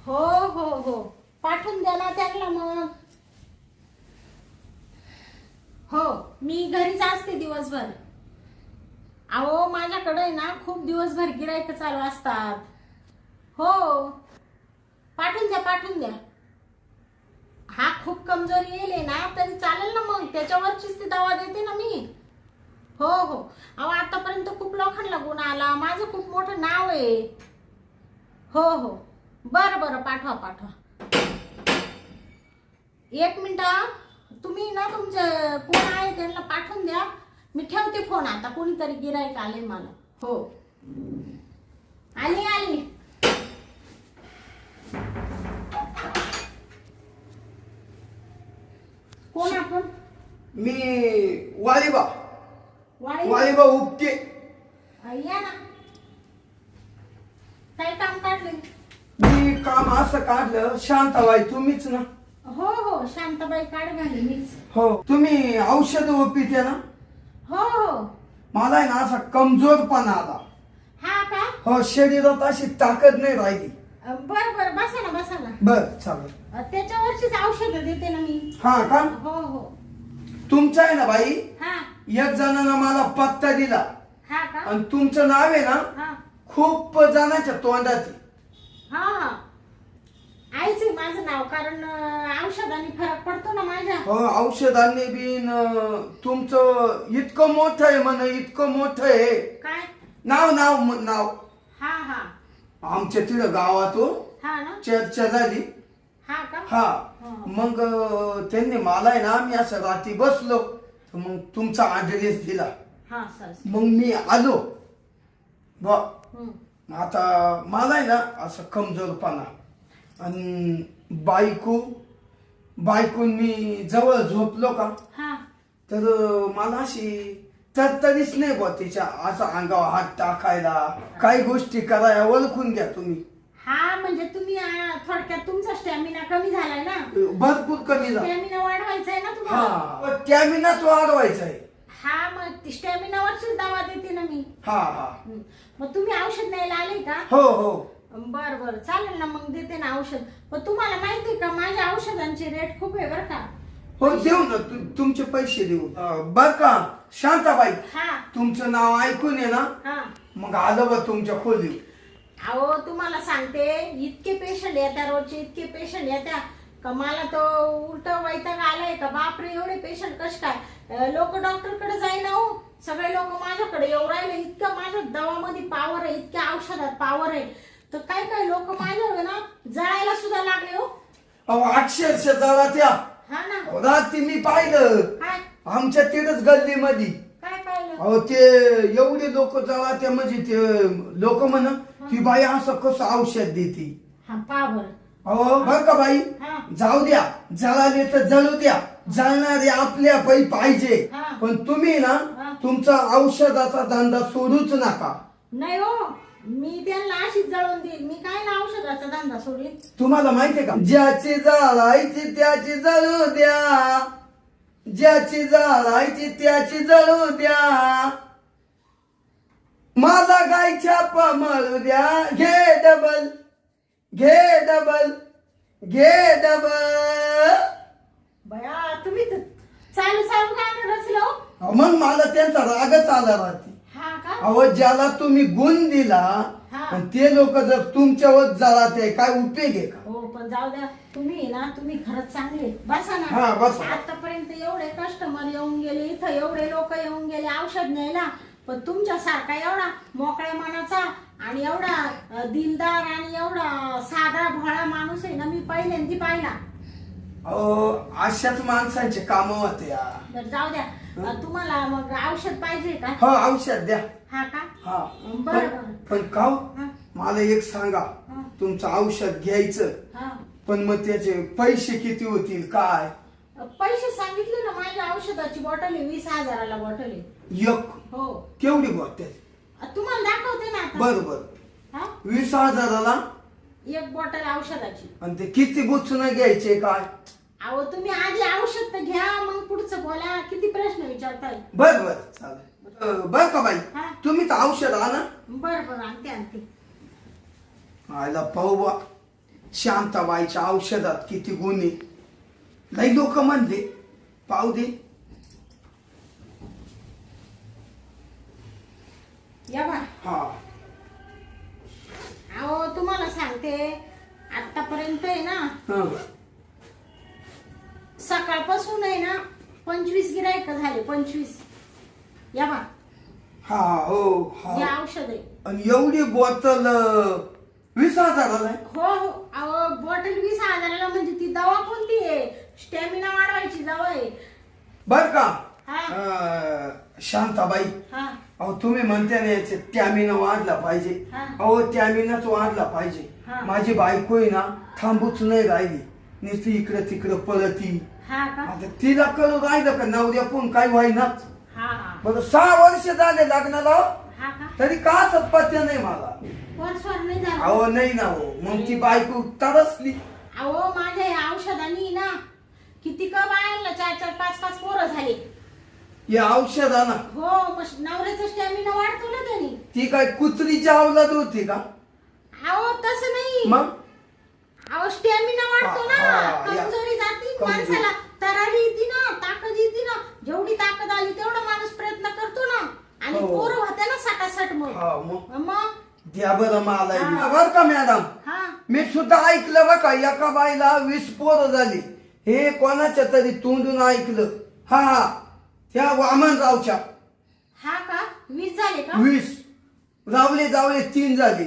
हो हो हो, पाठवून द्या ना त्यांना मग. हो, मी घरीच असते दिवसभर. अहो माझ्याकडे ना खूप दिवसभर गिराईक चालू असतात. हो, पाठवून द्या पाठवून द्या. हा खूप कमजोरी येईल ना तरी चालेल ना, मग त्याच्यावरचीच ती दवा देते ना मी. हो हो, अहो आतापर्यंत खूप लोकांना गुण आला, माझं खूप मोठं नाव आहे. हो हो, बरं बरं, पाठवा पाठवा. एक मिनिट, तुम्ही ना तुमचे कोण आहे त्यांना पाठवून द्या. मी ठेवते फोन, आता कोणीतरी गिराईक आले मला. हो, आली आली. कोण आपण? मी वालिबा वाळी वालिबा उपटे. या ना, काय काम काढले? मी काम असं काढलं, शांताबाई तुम्हीच ना? हो हो, शांताबाई काढ घाली मीच. हो, तुम्ही औषध पिते ना? हो हो. मला आहे ना असा कमजोरपणा आला. हा का? हो, शरीरात अशी ताकद नाही राहिली. बर बर, बसा ना बसा ना. बर चालेल. त्याच्यावरचीच औषधं देते ना मी. हा का? हो हो. तुमचं आहे ना बाई, हा एक जणांना मला पत्ता दिला हा का? आणि तुमचं नाव आहे ना हा खूप जणांच्या तोंडात आहे. हा हा, आईच आहे माझं नाव, कारण औषधाने फरक पडतो ना माझ्या. हो, औषधांनी बी तुमचं इतकं मोठं आहे म्हण, इतकं मोठं आहे. काय? नाव नाव नाव हा हा आमच्या तिथं गावातून हा ना. चर्चा झाली. हा का? हा, मग त्यांनी मला आहे ना, मी असं रात्री बसलो तर मग तुमचा ऍड्रेस दिला. हा सर. मग मी आलो. हम्म. आता मला आहे ना असं कमजोरपणा आणि बायकून मी जवळ झोपलो का हा तर मला अशी तरतरीच नाही बा तिच्या असं अंगावर हात टाकायला, काही गोष्टी करायला. ओळखून घ्या तुम्ही. हा, म्हणजे तुम्ही थोडक्यात तुमचा स्टॅमिना कमी झालाय ना. भरपूर कमी झाला. स्टॅमिना वाढवायचा आहे ना तुम्हाला. हा, स्टॅमिनाच वाढवायचा आहे. हा, मग स्टॅमिनावरचीच दवा देते ना मी. हा हा. मग तुम्ही औषध न्यायला आले का? हो हो. बर बर, चालेल ना, मग देते ना औषध. पण तुम्हाला माहिती आहे का, माझ्या औषधांचे रेट खूप आहे बर का. हो, देऊ ना, तुमचे पैसे देऊ. बर का शांताबाई, हा तुमचं नाव ऐकून आहे ना हा. मग आलं बा तुमच्या खोली. अहो तुम्हाला सांगते, इतके पेशंट येतात रोजचे, इतके पेशंट येतात का मला तो उलट वैताग आलाय का. बापरे, एवढे पेशंट कश काय. लोक डॉक्टरकडे जाईना हो, सगळे लोक माझ्याकडे येऊ राहिले. इतकं माझ्या दवामध्ये पावर आहे, इतक्या औषधात पावर आहे, तर काय काय लोक माझ्यावर ना जळायला सुद्धा लागले हो. अहो, अक्षरशः जरा त्या हा ना. रात्री मी पाहिलं काय आमच्या तिथंच गल्लीमध्ये. काय पाहिलं? अहो, ते एवढे लोक जरा त्या म्हणजे ते लोक म्हण ती बाई असं कसं औषध देते. हा, पावर. अहो, बर का बाई, हा जाऊ द्या, जळाले तर जळू द्या, जळणारे आपल्या पायी पाहिजे. हा. पण तुम्ही ना हा. तुमचा औषधाचा धंदा सोडूच नका. नाही हो, मी त्यांना अशीच जळून देईल. मी काय ना औषधाचा धंदा सोडीन. तुम्हाला माहितीये का, ज्याची जाळायची त्याची जळू द्या, ज्याची जाळायची त्याची जळू द्या, मला गायच्या पमळू द्या, घे डबल घे डबल घे डबल. बया, तुम्ही तर चालू चालू गाणं रचलो. मग मला त्यांचा रागच आला राहते. हा का? अहो, ज्याला तुम्ही गुण दिला हा. आणि ते लोक जर तुमच्यावर जळात आहे, काय उपयोग आहे का? हो, पण जाऊ द्या, तुम्ही ना, तुम्ही खरंच चांगले. बसा ना. हा, बसा. आतापर्यंत एवढे कस्टमर येऊन गेले, इथं एवढे लोक येऊन गेले औषध न्यायला, पण तुमच्यासारखा एवढा मोकळ्या मनाचा आणि एवढा दिलदार आणि एवढा साधा भोळा माणूस आहे ना, मी पहिल्यांदा पाहिला. अहो, अशाच माणसांचे काम होते या. बरं, जाऊ द्या. तुम्हाला मग औषध पाहिजे का? हो, औषध द्या. हा का? हा, बरं बरं. पण काव हा, मला एक सांगा, हा, तुमचं औषध घ्यायचं, हा. पण मग त्याचे पैसे किती होतील काय? पैसे सांगितले ना, माझ्या औषधाची बॉटल आहे 20,000ला बॉटल आहे. एक हो, केवढी बॉटल? तुम्हाला दाखवते ना आता. बर बर, हा, 20,000ला. एक बॉटल औषधाची. आणि ते किती बुचणं घ्यायचे काय? अहो, तुम्ही आधी औषध तर घ्या, मग पुढचं बोला. किती प्रश्न विचारताय. बर बर, चालेल. बर का बाई, हा. तुम्ही नाही तर औषध आणा. बरं आणते आणते. आयला पाहू बा शांताबाईच्या औषधात किती गुण आहे. लई लोक म्हणले पाहू दे. या बा. हा अहो तुम्हाला सांगते आतापर्यंत आहे ना हा. सकाळपासून आहे ना 25 गिरायक झाले 25. या बा हा हो हे हा. औषध आहे. आणि एवढी बॉटल 20,000 आहे. हो हो अहो बॉटल 20,000ला म्हणजे ती दवा कोणती आहे? स्टॅमिना वाढवायची दवा आहे. बर का हा शांताबाई हा अहो तुम्ही म्हणता ना याचे टॅमिना वाढला पाहिजे. हा. अहो टॅमिनाच वाढला पाहिजे. हा. माझी बायको आहे ना थांबूच नाही राहिली. नुसती इकडं तिकडं पळती. हा का आता तिला करू राहिलं का नवऱ्या पण काय व्हायनाच. हा हा बरं 6 वर्ष झाले लग्नाला हा का तरी काच पत्या नाही मला. वर्षभर नाही झालं. अहो नाही ना हो मग ती बायको तरसली. अहो माझ्या या औषधानी ना किती का बायांना 4-4, 5-5 पोरं झाले. या औषधाना हो मग नवऱ्याचा स्टॅमिना वाढतो ना त्यानी. ती काय कुत्रीची अवलाद होती का? अहो तसं नाही. मग अहो स्टॅमिना वाढतो ना. हा, या. कमजोरी जाती कमजोरी. माणसाला. तरारी येते ना ताकद येते ना. जेवढी ताकद आली तेवढा माणूस प्रयत्न करतो ना. आणि हो. पोरं होते ना सटासट मग. हा मग मग द्या बरं मला हा. बर का मॅडम. हा मी सुद्धा ऐकलं बघा एका बाईला 20 पोरं झाली. हे कोणाच्या तरी तोंडून ऐकलं. हा हा त्या वामनरावच्या हा का 20 झाले का? 20 जावले 3 झाले.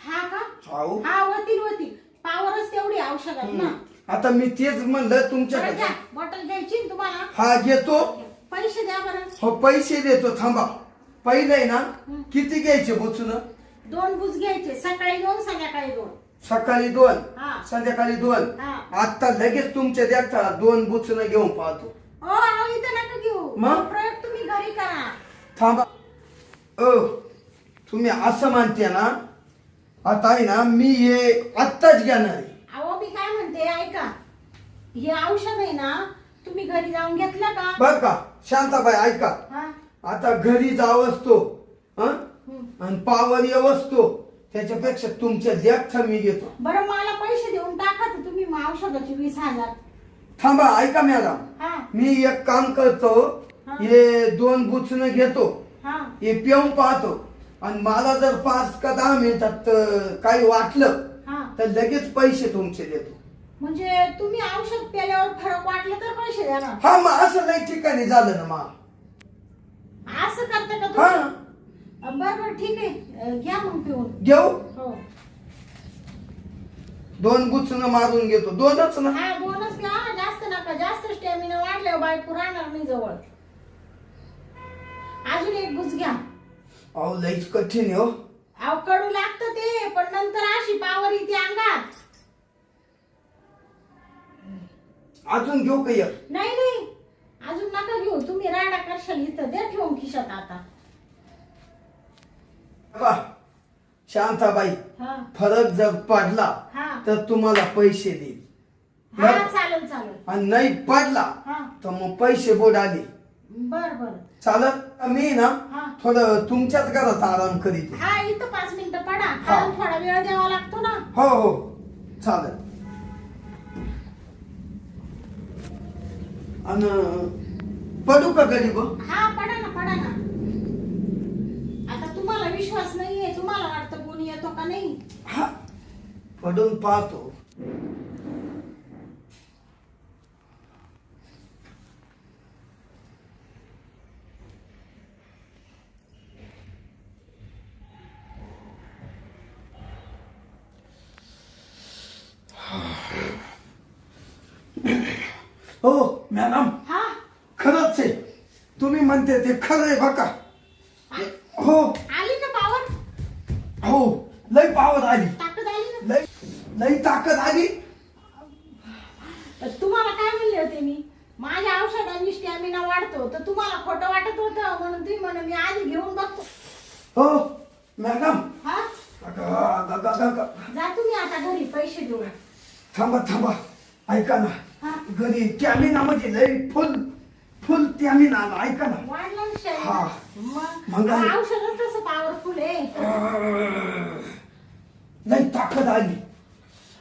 हा का हाऊ. हा होतील पावरच तेवढी औषधात ना. आता मी तेच म्हणलं बरं तुमच्याकडे. घ्या बॉटल घ्यायची ना तुम्हाला. हा घेतो. पैसे द्या बरं. हो पैसे देतो थांबा. पहिलंय ना किती घ्यायचे बोचून? 2 गुज घ्यायचे. सकाळी 2 संध्याकाळी 2. सकाळी 2 हा. संध्याकाळी 2. हा. आता लगेच तुमच्या देखता 2 बुचणं घेऊन पाहतो. अहो इथं नका घेऊ. मग? प्रयोग तुम्ही घरी करा. थांबा. तुम्ही असं म्हणते ना आता आहे ना मी हे आत्ताच घेणार आहे. अहो मी काय म्हणते ऐका. हे औषध आहे ना तुम्ही घरी जाऊन घेतलं का? बर का शांताबाई ऐका. हा आता घरी जावंच तो हम्म. आणि पावर येवच तो त्याच्यापेक्षा तुमच्या देखता मी घेतो. बरं मला पैसे देऊन टाका तर तुम्ही मग औषधाचे 20,000. थांबा ऐका मॅडम. हा मी एक काम करतो. हा. हे 2 बुचणं घेतो. हा हे पिऊन पाहतो आणि मला जर 5 का 10 मिनिटात काही वाटलं हा तर लगेच पैसे तुमचे देतो. म्हणजे तुम्ही औषध प्याल्यावर फरक वाटलं तर पैसे द्या ना. हा मग असं काही ठिकाणी झालं ना मग. असं करता का हा तुम्ही? बरं ठीक आहे. घ्या मग पिऊन. घेऊ. हो 2 बुचणं मारून घेतो. 2च ना. हा 2च घ्या. जास्त नका. जास्त स्टॅमिना वाढल्यावर बायको राहणार नाही जवळ. अजून 1 गुज घ्या. अहो लईच कठीण आहे हो. अहो कडू लागतं ते पण नंतर अशी पावर येते अंगात. अजून घेऊ का एक? नाही अजून नका घेऊ. तुम्ही राडा करशाल इथं. द्या ठेवून खिशात आता. बा, शांताबाई हा फरक जर पडला हा तर तुम्हाला पैसे देईल. हा चालेल आणि नाही पडला हा तर मग पैसे बुडाले. बर चालत मी ना हा थोडं तुमच्याच घरात आराम करीत. हा इथं 5 मिनिटं पडा. हा. कारण थोडा वेळ द्यावा लागतो ना. हो हो चालत. आणि पडू का गरीब? हा पडा ना. आता तुम्हाला विश्वास नाहीये. तुम्हाला वाटतं कोणी येतो का नाही. हा पडून पाहतो. हो मॅडम हा खरंच आहे. तुम्ही म्हणते ते खरं आहे बघा. हो आली ना पावर. हो लई पावर आली. ताकद आली ना. लई लई ताकद आली. तुम्हाला काय म्हणले होते मी. माझ्या औषधांनी स्टॅमिना वाढतो तर तुम्हाला खोटं वाटत होतं म्हणून तुम्ही म्हणे मी आधी घेऊन बघतो. हो मॅडम. हा जा तुम्ही आता घरी पैसे देऊ. थांबा ऐका ना. हा घरी टॅमिना म्हणजे लई फुल टॅमिना आला. ऐका ना. वाढलं ना हा. स्टॅमिना. मग मग औषधच बापरे. नाही ताकद आली.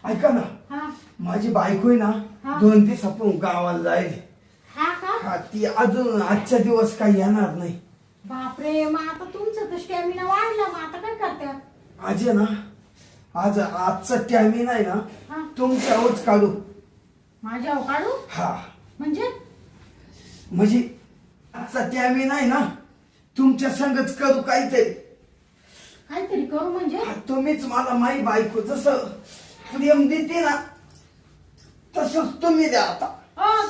ऐका ना, हा माझी बायको आहे ना हा. 2 दिवसापूर्वी गावाला जाईल. हा का. हा, ती अजून आजच्या दिवस काही येणार नाही. बापरे, मग आता तुमचं तर स्टॅमिना वाढला, मग आता काय करत्या. आज आहे ना, आजचा स्टॅमिना आहे हा. ना तुमच्यावरच काढू. माझ्या काढू हा म्हणजे आजचा स्टॅमिना आहे ना तुमच्या संगच करू काहीतरी. काहीतरी करू म्हणजे. हा, तुम्हीच मला माई बायको जसं प्रेम देते ना तसंच तुम्ही द्या आता.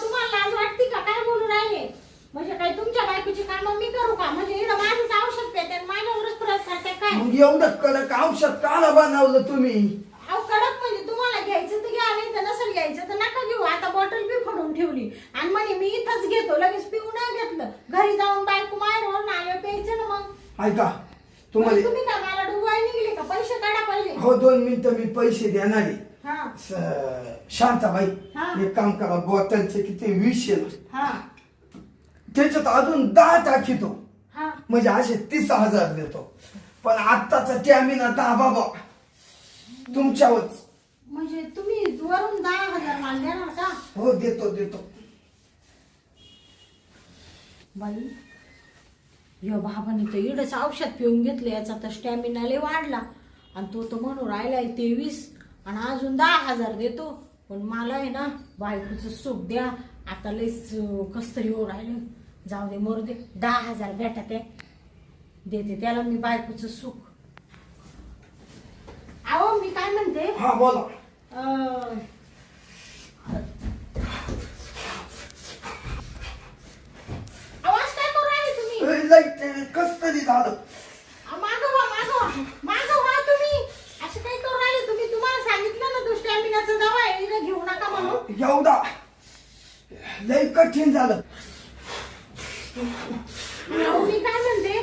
तुम्हाला लाज वाटते का, काय बोलू राहिले. म्हणजे काय तुमच्या बायकोची कामं मी करू का, म्हणजे इकडं माझंच औषध पेते आणि माझ्यावरच प्रयोग करते काय. मग एवढं कडक औषध काला बनवलं तुम्ही. अहो कडक म्हणजे तुम्हाला घ्यायचं तर घ्या, नाही तर नसेल घ्यायचं तर नका घेऊ. आता बॉटल बी फोडून ठेवली आणि म्हणे मी इथंच घेतो, लगेच पिऊ नाही घेतलं. घरी जाऊन बायको माहेरवरून आल्यावर प्यायचं ना मग. ऐका म्हणजे तुम्हाला तुम्ही काय मला डुबाय निघले का, पैसे काढा पहिले. हो 2 मिनिटं मी पैसे देणार आहे. हा शांताबाई हा. एक काम करा, बॉटलचे किती 20 आहे ना हा त्याच्यात अजून 10 टाकीतो, हा. म्हणजे असे 30,000 देतो. पण आत्ताचा स्टॅमिना 10 बाबा तुमच्यावरच. म्हणजे तुम्ही वरून 10,000 माल देणार का. हो देतो देतो. बाई यो बाबाने तर इडच औषध पिऊन घेतलं, याचा तर स्टॅमिना लय वाढला आणि तो तर म्हणून राहिलाय 23 आणि अजून 10,000 देतो. पण मला आहे ना बायकोचं सुख द्या, आता लयच कस तरी हो राहिलं. जाऊ दे मरू दे, 10,000 भेटत आहे, देते त्याला मी बायकोचं सुख. अहो मी काय म्हणते, हा बोला. आवाज काय करू राहिले तुम्ही. लाईट कस तरी झालं. मागवा तुम्ही. असं काय करू राहिले तुम्ही. तुम्हाला सांगितलं ना तो स्टॅमिनाचा दवा आहे, इथं घेऊ नका म्हणून. एवढा लय कठीण झालं. अहो, मी काय म्हणते,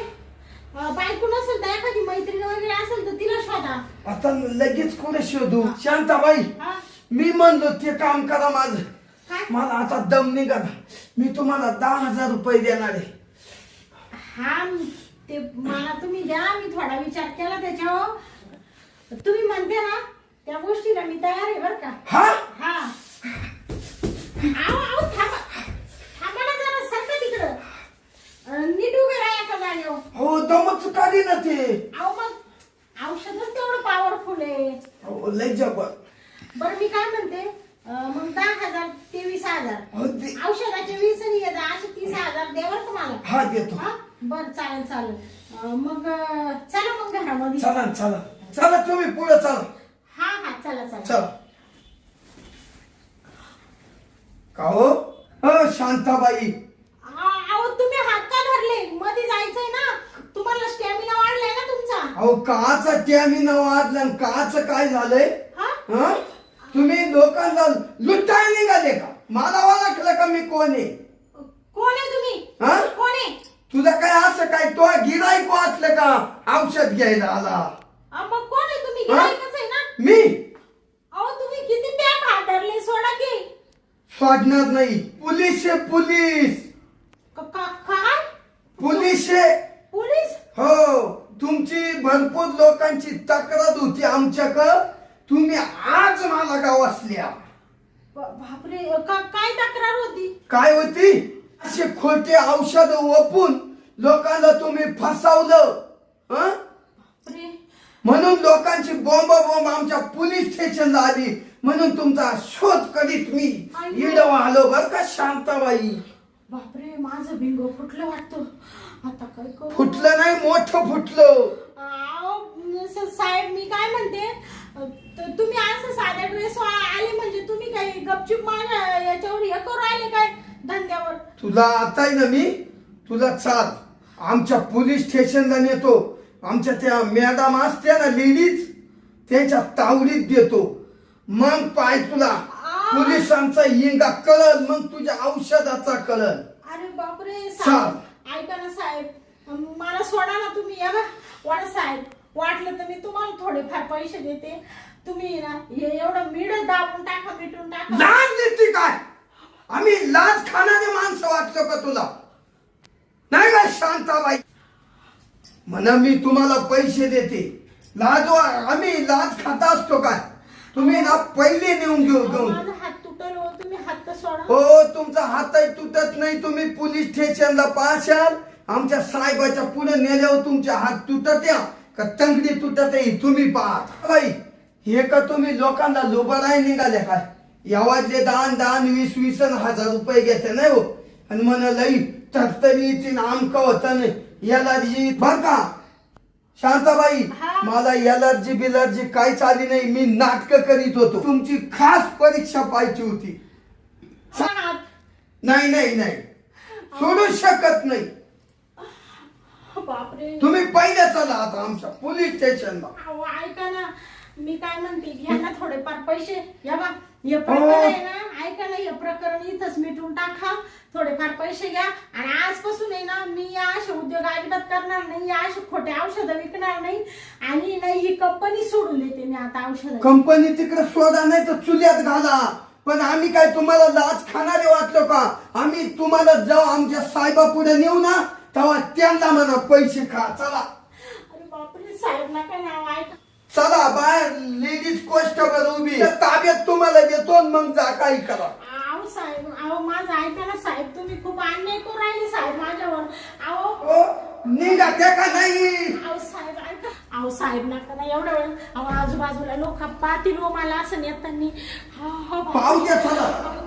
बायको नसेल तर एखादी मैत्रीण वगैरे असेल तर तिला शोधा. आता लगेच कुठे शोधू. शांताबाई हा? मी म्हणलो ते काम करा माझं. काय? मला आता दम निघाला. मी तुम्हाला 10,000 रुपये देणार आहे. हा ते मला तुम्ही द्या, मी थोडा विचार केला त्याच्यावर. तुम्ही म्हणते ना त्या गोष्टीला मी तयार आहे बरं का. हा हा आहो थांबा ना जरा, सरका तिकडं. नीट उभे राहा एका जागेवर. हो दमच काढी ना ते. अहो मग औषधच तेवढं पॉवरफुल आहे. हो लय जबर. बरं मी काय म्हणते, मग 10,000 ते 20,000 हो औषधाचे 20 आणि येतात असे 30,000 द्यावर तुम्हाला. हा देतो. हा बरं चालेल. मग चला मग घरामध्ये. चला चला चला तुम्ही पुढे चला. हा चला. चला. का हो शांताबाई. अहो तुम्ही हात का धरले, मध्ये जायचंय ना, तुम्हाला स्टॅमिना वाढलाय ना तुमचा. अहो काचा स्टॅमिना वाढला आणि काचं काय झालंय. हा हा तुम्ही लोकांना लुटाय निघाले का. मला ओळखलं का मी कोण आहे. कोण आहे तुम्ही. हा? कोण आहे. तुला काय असं काय तो गिराईक वाटलं का औषध घ्यायला आला. मग कोण आहे तुम्ही. हा? गिराईकच आहे ना. मी अहो तुम्ही किती बॅग हात धरले, सोडा की. सोडणार नाही. पोलीस आहे पोलीस. काय पोलीस आहे. पोलीस. हो तुमची भरपूर लोकांची तक्रार होती आमच्याकडं. तुम्ही आज मला गावासल्या. बापरे, काय तक्रार होती. काय होती. असे खोटे औषध ओपून लोकांना तुम्ही फसवलं. हं? बापरे. म्हणून लोकांची बॉम्ब आमच्या पोलीस स्टेशनला आली. म्हणून तुमचा शोध करीत मी इडव आलो बर का शांताबाई. बापरे, माझं बिंग फुटलं वाटतं. आता काय करू. फुटलं नाही, मोठं फुटलं. साहेब मी काय म्हणते, तुम्ही असं साध्या ड्रेस आले म्हणजे तुम्ही काही गपचूप माझ्या याच्यावर हे करू राहिले काय धंद्यावर. तुला आता आहे ना मी तुला चाल आमच्या पोलीस स्टेशनला नेतो. आमच्या त्या मॅडम असत्या ना लेडीज, त्याच्या तावडीत देतो. मग पाय तुला पोलिसांचा इंगा कळल, मग तुझ्या औषधाचा कळल. अरे बापरे साहेब, ऐका ना साहेब, मला सोडा ना तुम्ही. या वाड साहेब, वाटलं तर मी तुम्हाला थोडेफार पैसे देते. तुम्ही ना एवढं मीठ दाबून टाका, मिटून टाका. लाज देते काय. आम्ही लाज खाणारे माणसं वाटलो का तुला. नाही का शांताबाई. म्हणा मी तुम्हाला पैसे देते. लाज आम्ही लाज खाता असतो काय? तुम्ही ना पहिले नेऊन घेऊन माझा हात तुटल हो, तुम्ही हात तर सोडा. हो तुमचा हातही तुटत नाही. तुम्ही पोलीस स्टेशनला पाशाल. आमच्या साहेबाच्या पुढे नेल्यावर तुमचे हात तुटत या का तंगडी तुटत आहे तुम्ही पाहत बाई. हे का तुम्ही लोकांना लोबाराय निघाले काय? यावाजले दान 20,000 रुपये घेते नाही हो. आणि म्हणाल तरतरी आमका होता नाही एलर्जी बर का शांताबाई. हा. मला एलर्जी बिलर्जी काहीच आली नाही. मी नाटक करीत होतो. तुमची खास परीक्षा पाहिजे होती. हात. नाही नाही नाही सोडू शकत नाही. बापरे. तुम्ही पहिले चला आता आमच्या पोलीस स्टेशनला. अहो ऐका ना, मी काय म्हणते घ्या ना थोडेफार पैसे. या बा हे प्रकरण आहे ना, ऐका ना हे प्रकरण इथंच मिटून टाका. थोडेफार पैसे घ्या आणि आजपासून आहे ना मी या असे उद्योग अजिबात करणार नाही. या असे खोटे औषधं विकणार नाही आणि नाही ही कंपनी सोडून देते मी आता औषध. कंपनी तिकडे सोडा नाही तर चुल्यात घाला. पण आम्ही काय तुम्हाला लाच खाणारे वाटलो का? आम्ही तुम्हाला जेव्हा आमच्या साहेबा पुढे नेऊ ना तेव्हा त्यांना म्हणा पैसे खा. चला अरे बापरे साहेब नका नाव ऐका. चला बाहेर लेडीज कॉन्स्टेबल उभी आहे. ताब्यात तुम्हाला देतो आणि मग जा काही करा. अहो साहेब, अहो माझं ऐका ना साहेब, तुम्ही खूप अन्याय करू राहिले साहेब माझ्यावर. अहो ओ निघा त्या का नाही. अहो साहेब ऐका. अहो साहेब नका ना एवढा वेळ. अहो आजूबाजूला लोक पाहतील हो मला असं नेतानी. पाहू द्या चला. अहो,